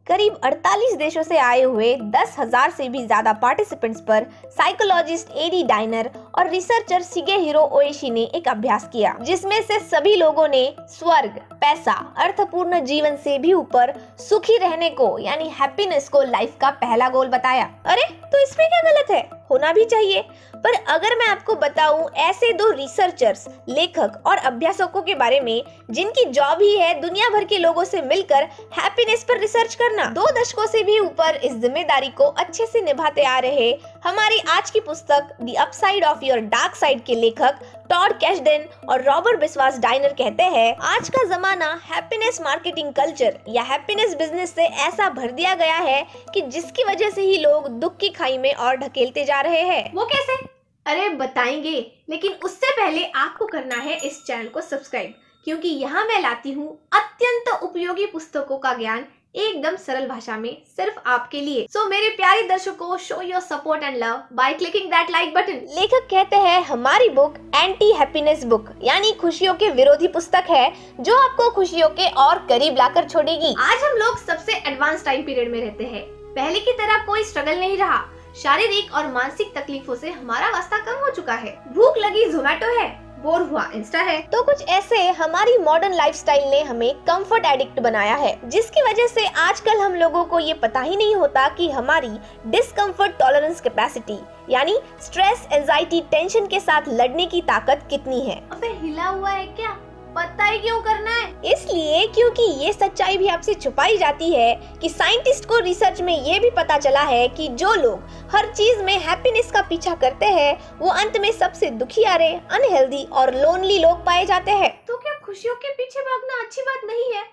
करीब 48 देशों से आए हुए 10,000 से भी ज्यादा पार्टिसिपेंट्स पर साइकोलॉजिस्ट एडी डाइनर और रिसर्चर शिगेहिरो ओइशी ने एक अभ्यास किया, जिसमें से सभी लोगों ने स्वर्ग, पैसा, अर्थपूर्ण जीवन से भी ऊपर सुखी रहने को यानी हैप्पीनेस को लाइफ का पहला गोल बताया। अरे तो इसमें क्या गलत है, होना भी चाहिए। पर अगर मैं आपको बताऊं ऐसे दो रिसर्चर्स, लेखक और अभ्यासकों के बारे में जिनकी जॉब ही है दुनिया भर के लोगों से मिलकर हैप्पीनेस पर रिसर्च करना, 2 दशकों से भी ऊपर इस जिम्मेदारी को अच्छे से निभाते आ रहे हमारी आज की पुस्तक the upside of your dark side के लेखक टॉड कैशडेन और रॉबर्ट बिस्वास डाइनर कहते हैं, आज का जमाना हैप्पीनेस मार्केटिंग कल्चर या हैप्पीनेस बिजनेस से ऐसा भर दिया गया है कि जिसकी वजह से ही लोग दुख की खाई में और ढकेलते जा रहे हैं। वो कैसे? अरे बताएंगे, लेकिन उससे पहले आपको करना है इस चैनल को सब्सक्राइब, क्योंकि यहाँ मैं लाती हूँ अत्यंत उपयोगी पुस्तकों का ज्ञान एकदम सरल भाषा में सिर्फ आपके लिए। सो मेरे प्यारे दर्शकों, show your support and love by clicking that like button. लेखक कहते हैं हमारी बुक एंटी हैप्पीनेस बुक यानी खुशियों के विरोधी पुस्तक है, जो आपको खुशियों के और करीब लाकर छोड़ेगी। आज हम लोग सबसे एडवांस टाइम पीरियड में रहते हैं। पहले की तरह कोई स्ट्रगल नहीं रहा। शारीरिक और मानसिक तकलीफों से हमारा वास्ता कम हो चुका है। भूख लगी ज़ोमैटो है, बोर हुआ इंस्टा है। तो कुछ ऐसे हमारी मॉडर्न लाइफस्टाइल ने हमें कंफर्ट एडिक्ट बनाया है, जिसकी वजह से आजकल हम लोगों को ये पता ही नहीं होता कि हमारी डिस्कम्फर्ट टॉलरेंस कैपेसिटी यानी स्ट्रेस, एंजाइटी, टेंशन के साथ लड़ने की ताकत कितनी है। फिर हिला हुआ है क्या? पता ही क्यों करना है? इसलिए क्योंकि ये सच्चाई भी आपसे छुपाई जाती है कि साइंटिस्ट को रिसर्च में ये भी पता चला है कि जो लोग हर चीज में हैप्पीनेस का पीछा करते हैं वो अंत में सबसे दुखियारे, अनहेल्दी और लोनली लोग पाए जाते हैं। तो क्या खुशियों के पीछे भागना अच्छी बात नहीं है?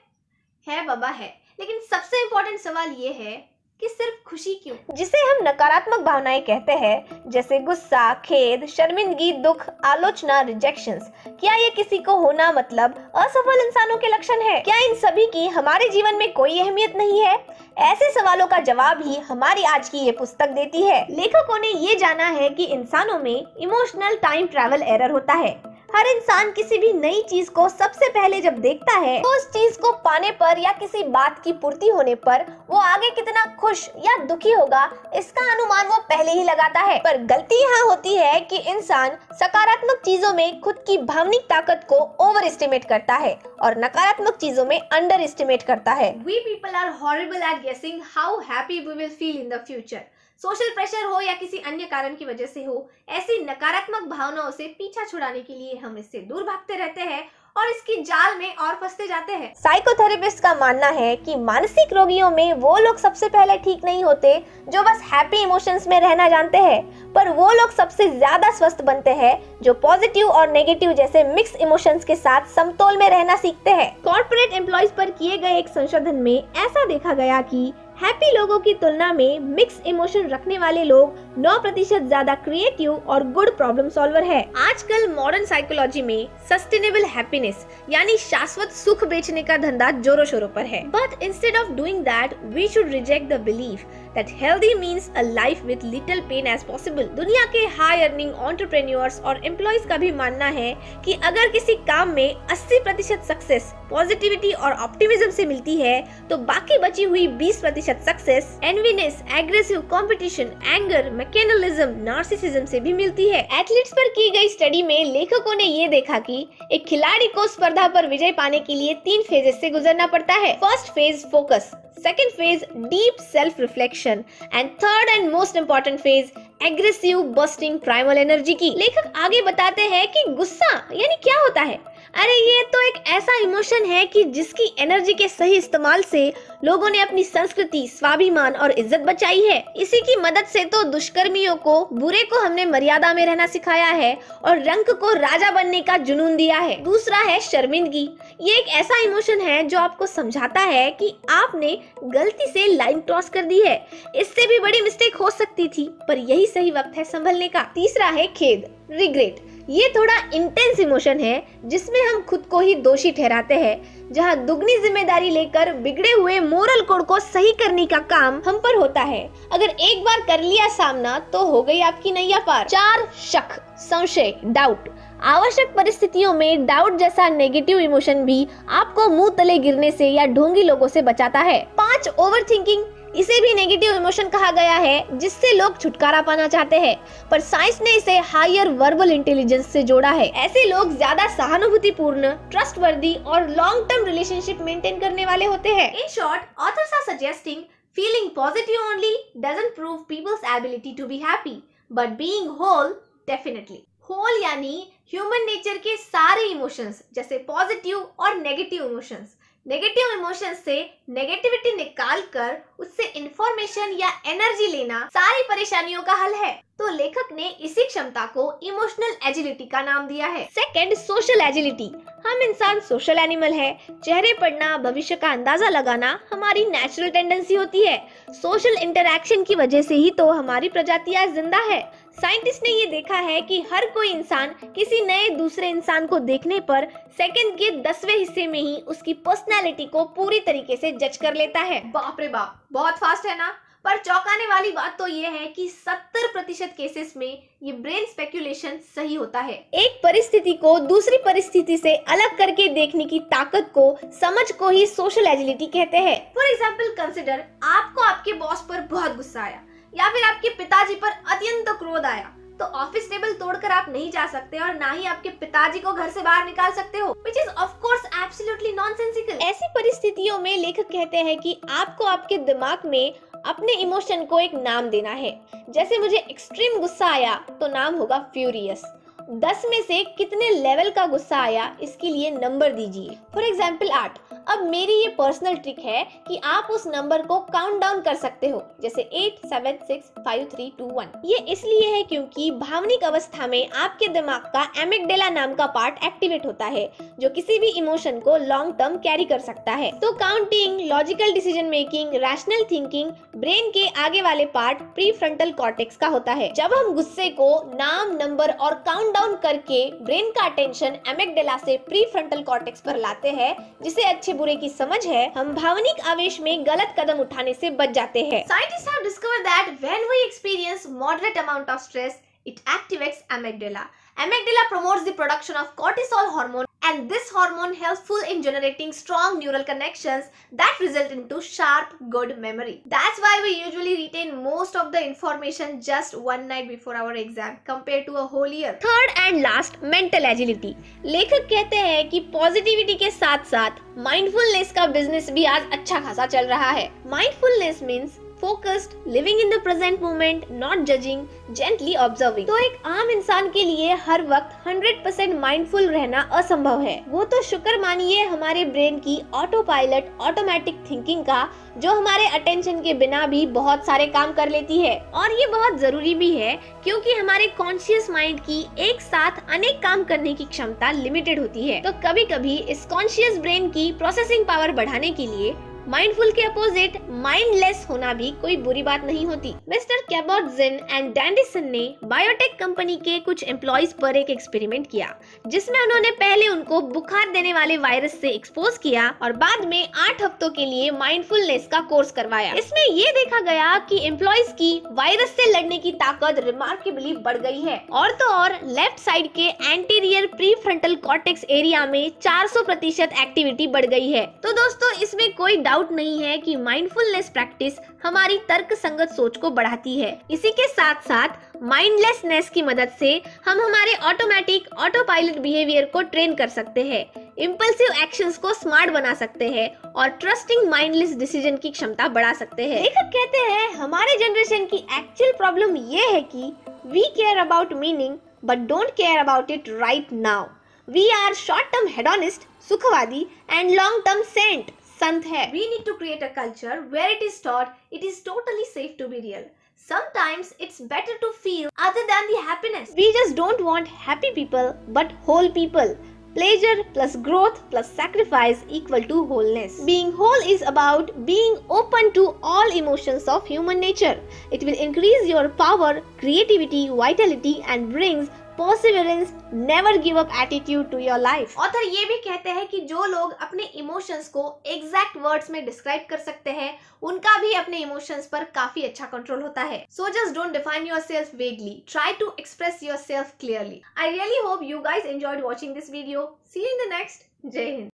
है बाबा है, लेकिन सबसे इम्पोर्टेंट सवाल ये है कि सिर्फ खुशी क्यों? जिसे हम नकारात्मक भावनाएं कहते हैं, जैसे गुस्सा, खेद, शर्मिंदगी, दुख, आलोचना, रिजेक्शंस, क्या ये किसी को होना मतलब असफल इंसानों के लक्षण है? क्या इन सभी की हमारे जीवन में कोई अहमियत नहीं है? ऐसे सवालों का जवाब ही हमारी आज की ये पुस्तक देती है। लेखकों ने ये जाना है कि इंसानों में इमोशनल टाइम ट्रैवल एरर होता है। हर इंसान किसी भी नई चीज को सबसे पहले जब देखता है तो उस चीज को पाने पर या किसी बात की पूर्ति होने पर वो आगे कितना खुश या दुखी होगा इसका अनुमान वो पहले ही लगाता है। पर गलती यहाँ होती है कि इंसान सकारात्मक चीजों में खुद की भावनिक ताकत को ओवर एस्टिमेट करता है और नकारात्मक चीजों में अंडर एस्टिमेट करता है। We people are horrible at guessing how happy we will feel in the future. Social pressure हो या किसी अन्य कारण की वजह से हो, ऐसी नकारात्मक भावनाओं से पीछा छुड़ाने के लिए हम इससे दूर भागते रहते हैं और इसकी जाल में और फंसते जाते हैं। साइकोथेरेपिस्ट का मानना है कि मानसिक रोगियों में वो लोग सबसे पहले ठीक नहीं होते जो बस हैप्पी इमोशंस में रहना जानते हैं, पर वो लोग सबसे ज्यादा स्वस्थ बनते हैं जो पॉजिटिव और नेगेटिव जैसे मिक्स इमोशंस के साथ समतोल में रहना सीखते हैं। कॉर्पोरेट एम्प्लॉइज पर किए गए एक संशोधन में ऐसा देखा गया कि हैप्पी लोगों की तुलना में मिक्स इमोशन रखने वाले लोग 9% ज्यादा क्रिएटिव और गुड प्रॉब्लम सॉल्वर है। आजकल मॉडर्न साइकोलॉजी में सस्टेनेबल हैप्पीनेस यानी शाश्वत सुख बेचने का धंधा जोरों शोरों पर है। But instead of doing that we should reject the belief that healthy means a life with little pain as possible. दुनिया के हाई अर्निंग एंटरप्रेन्योर्स और एम्प्लॉइज का भी मानना है कि अगर किसी काम में 80% सक्सेस पॉजिटिविटी और ऑप्टिमिज्म से मिलती है तो बाकी बची हुई 20% success enviness, aggressive competition, anger, mechanism, narcissism से भी मिलती है। एथलीट्स पर की गई स्टडी में लेखकों ने ये देखा कि एक खिलाड़ी को स्पर्धा पर विजय पाने के लिए 3 फेजेस से गुजरना पड़ता है। First phase focus, second phase deep self reflection and third and most important phase aggressive bursting primal energy की। लेखक आगे बताते हैं कि गुस्सा यानी क्या होता है। अरे ये तो एक ऐसा इमोशन है कि जिसकी एनर्जी के सही इस्तेमाल से लोगों ने अपनी संस्कृति, स्वाभिमान और इज्जत बचाई है। इसी की मदद से तो दुष्कर्मियों को, बुरे को हमने मर्यादा में रहना सिखाया है और रंक को राजा बनने का जुनून दिया है। दूसरा है शर्मिंदगी। ये एक ऐसा इमोशन है जो आपको समझाता है कि आपने गलती से लाइन क्रॉस कर दी है, इससे भी बड़ी मिस्टेक हो सकती थी, पर यही सही वक्त है संभलने का। तीसरा है खेद, रिग्रेट। ये थोड़ा इंटेंस इमोशन है जिसमें हम खुद को ही दोषी ठहराते हैं। जहां दुगनी जिम्मेदारी लेकर बिगड़े हुए मोरल कोड को सही करने का काम हम पर होता है। अगर एक बार कर लिया सामना तो हो गई आपकी नैया पार। 4 शक, संशय, डाउट। आवश्यक परिस्थितियों में डाउट जैसा नेगेटिव इमोशन भी आपको मुंह तले गिरने से या ढोंगी लोगों से बचाता है। 5 ओवरथिंकिंग, इसे भी नेगेटिव इमोशन कहा गया है जिससे लोग छुटकारा पाना चाहते हैं, पर साइंस ने इसे हायर वर्बल इंटेलिजेंस से जोड़ा है। ऐसे लोग ज्यादा सहानुभूतिपूर्ण, ट्रस्टवर्दी और लॉन्ग टर्म रिलेशनशिप मेंटेन करने वाले होते हैं। In short, authors are suggesting feeling positive only doesn't prove people's ability to be happy, but being whole definitely. Whole यानी ह्यूमन नेचर के सारे इमोशंस जैसे पॉजिटिव और नेगेटिव इमोशंस। नेगेटिव इमोशंस से नेगेटिविटी निकाल कर उससे इंफॉर्मेशन या एनर्जी लेना सारी परेशानियों का हल है। तो लेखक ने इसी क्षमता को इमोशनल एजिलिटी का नाम दिया है। Second, social agility. हम इंसान सोशल एनिमल है। चेहरे पढ़ना, भविष्य का अंदाजा लगाना हमारी नेचुरल टेंडेंसी होती है। सोशल इंटरैक्शन की वजह से ही तो हमारी प्रजाति आज जिंदा है। साइंटिस्ट ने ये देखा है कि हर कोई इंसान किसी नए दूसरे इंसान को देखने पर सेकंड के 10वें हिस्से में ही उसकी पर्सनालिटी को पूरी तरीके से जज कर लेता है। बाप रे बाप, बहुत फास्ट है ना। पर चौंकाने वाली बात तो ये है कि 70% केसेस में ये ब्रेन स्पेक्यूलेशन सही होता है। एक परिस्थिति को दूसरी परिस्थिति से अलग करके देखने की ताकत को, समझ को ही सोशल एजिलिटी कहते हैं। फॉर एग्जाम्पल कंसिडर, आपको आपके बॉस पर बहुत गुस्सा आया या फिर आपके पिताजी पर अत्यंत क्रोध आया, तो ऑफिस टेबल तोड़कर आप नहीं जा सकते और ना ही आपके पिताजी को घर से बाहर निकाल सकते हो, which is of course absolutely nonsensical। ऐसी परिस्थितियों में लेखक कहते हैं कि आपको आपके दिमाग में अपने इमोशन को एक नाम देना है। जैसे मुझे एक्सट्रीम गुस्सा आया तो नाम होगा फ्यूरियस। 10 में से कितने लेवल का गुस्सा आया इसके लिए नंबर दीजिए। For example 8। अब मेरी ये पर्सनल ट्रिक है कि आप उस नंबर को काउंट डाउन कर सकते हो, जैसे 8, 7, 6, 5, 3, 2, 1। ये इसलिए है क्योंकि भावनिक अवस्था में आपके दिमाग का एमिगडाला नाम का पार्ट एक्टिवेट होता है जो किसी भी इमोशन को लॉन्ग टर्म कैरी कर सकता है। तो counting, logical decision making, rational thinking brain के आगे वाले पार्ट प्रीफ्रंटल कॉर्टेक्स का होता है। जब हम गुस्से को नाम, नंबर और काउंट डाउन करके ब्रेन का अटेंशन एमिगडाला से प्रीफ्रंटल कॉर्टेक्स पर लाते हैं, जिसे अच्छे बुरे की समझ है, हम भावनिक आवेश में गलत कदम उठाने से बच जाते हैं। Scientists have discovered that when we experience moderate amount of stress, it activates amygdala. Amygdala promotes the production of cortisol hormone, and this hormone helpful in generating strong neural connections that result into sharp, good memory. That's why we usually retain most of the information just one night before our exam compared to a whole year. Third and last, mental agility. लेखक कहते हैं कि positivity के साथ साथ mindfulness का business भी आज अच्छा खासा चल रहा है। Mindfulness means focused, living in the present moment, not judging, gently observing। तो एक आम इंसान के लिए हर वक्त 100% माइंडफुल रहना असंभव है। वो तो शुक्र मानिए हमारे ब्रेन की ऑटो पायलट ऑटोमेटिक थिंकिंग का, जो हमारे अटेंशन के बिना भी बहुत सारे काम कर लेती है। और ये बहुत जरूरी भी है क्योंकि हमारे कॉन्शियस माइंड की एक साथ अनेक काम करने की क्षमता लिमिटेड होती है। तो कभी कभी इस कॉन्शियस ब्रेन की प्रोसेसिंग पावर बढ़ाने के लिए माइंडफुल के अपोजिट माइंडलेस होना भी कोई बुरी बात नहीं होती। मिस्टर कैबॉट-जिन एंड डैंडिसन ने बायोटेक कंपनी के कुछ एम्प्लॉइज पर एक एक्सपेरिमेंट किया, जिसमें उन्होंने पहले उनको बुखार देने वाले वायरस से एक्सपोज किया और बाद में 8 हफ्तों के लिए माइंडफुलनेस का कोर्स करवाया। इसमें ये देखा गया कि एम्प्लॉइज की वायरस से लड़ने की ताकत रिमार्केबली बढ़ गई है। और तो और लेफ्ट साइड के एंटीरियर प्रीफ्रंटल कॉर्टेक्स एरिया में 400% एक्टिविटी बढ़ गई है। तो दोस्तों, इसमें कोई डाउट नहीं है कि माइंडफुलनेस प्रैक्टिस हमारी तर्क संगत सोच को बढ़ाती है। इसी के साथ साथ माइंडलेसनेस की मदद से हम हमारे ऑटोमेटिक ऑटो पायलट बिहेवियर को ट्रेन कर सकते हैं, इंपल्सिव एक्शंस को स्मार्ट बना सकते हैं और ट्रस्टिंग माइंडलेस डिसीजन की क्षमता बढ़ा सकते हैं। लेखक कहते हैं हमारे जनरेशन की एक्चुअल प्रॉब्लम ये है कि we care about meaning but don't care about it right now. We are short term hedonist, सुखवादी एंड लॉन्ग टर्म सेंट, संत है। We need to create a culture where it is taught it is totally safe to be real. Sometimes it's better to feel other than the happiness. We just don't want happy people but whole people. Pleasure plus growth plus sacrifice equal to wholeness. Being whole is about being open to all emotions of human nature. It will increase your power, creativity, vitality and brings perseverance, never give up attitude to your life. Author ये भी कहते हैं कि जो लोग अपने emotions को exact words में डिस्क्राइब कर सकते हैं उनका भी अपने इमोशंस पर काफी अच्छा कंट्रोल होता है. So just don't define yourself vaguely, try to express yourself clearly. I really hope you guys enjoyed watching this video. C you in the next. जय हिंद.